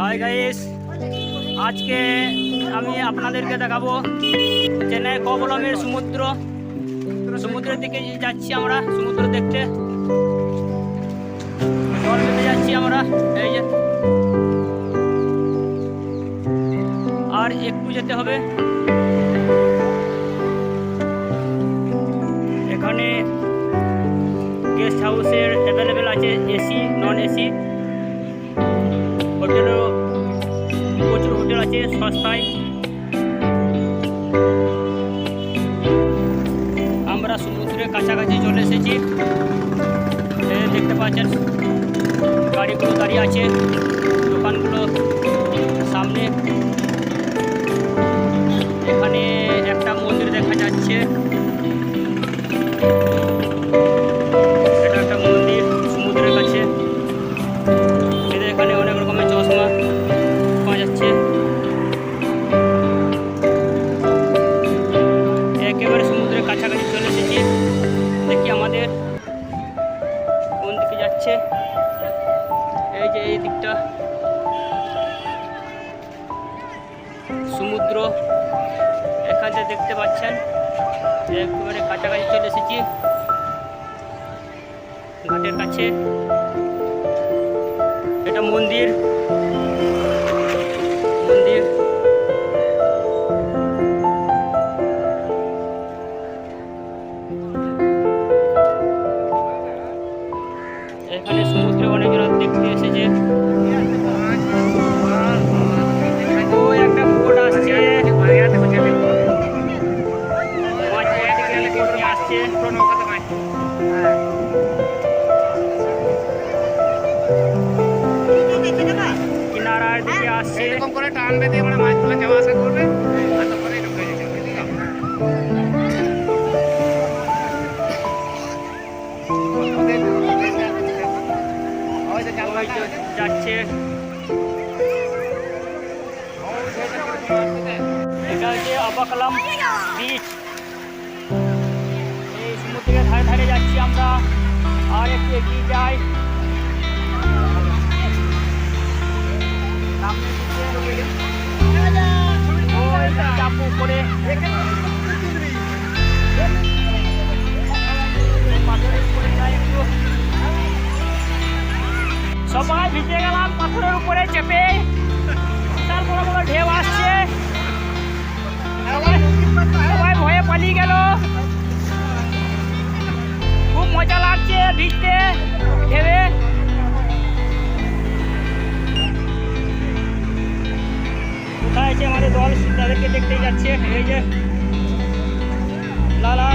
Hi guys, আজকে আমি আপনাদেরকে দেখাবো চেন্নাই কোবলমের সমুদ্রের দিকে যাচ্ছি আমরা। সমুদ্র দেখতে জল পেতে যাচ্ছি আমরা। এই যে আর একটু যেতে হবে। এখানে গেস্ট হাউসের অ্যাভেলেবেল আছে, এসি নন এসি। হোটেলও প্রচুর হোটেল আছে সস্তায়। আমরা সমুদ্রের কাছাকাছি চলে এসেছি। দেখতে পাচ্ছেন গাড়িগুলো দাঁড়িয়ে আছে, দোকানগুলো সামনে। এখানে একটা মন্দির দেখা যাচ্ছে, এটা একটা মন্দির সমুদ্রের কাছে। এখানে অনেক রকমের চশমা পাওয়া যাচ্ছে। একেবারে সমুদ্রের কাছাকাছি চলে এসেছি। দেখি আমাদের কোন দিকে যাচ্ছে। এই যে এই দিকটা সমুদ্র, এখানে দেখতে পাচ্ছেন একেবারে কাছাকাছি চলে এসেছি, ঘাটের কাছে। এটা মন্দির এখানে সমুদ্রে অনেকজন দেখতে এসেছে। ও একটা বোট আসছে, আসছে কিনারার দিকে আসছে। এরকম করে টান বেঁধে আমরা মাছগুলো যাওয়া আসা করবে, আর তারপরে ঢুকে যাচ্ছে। যাচ্ছে। এটা হচ্ছে আবাকালাম বিচ। এই সমুদ্রের ধারে ধারে যাচ্ছি আমরা। আর একটু এগিয়ে যাই, সামনে চাপু করে সবাই ভিজে গেলাম পাথরের উপরে চেপে। বিশাল বড় বড় ঢেউ আসছে, সবাই ভয়ে পালিয়ে গেল। খুব মজা লাগছে ভিজতে ঢেউয়ে। কোথায় আছে আমাদের দল, তাদেরকে দেখতেই যাচ্ছে। এই যে লালা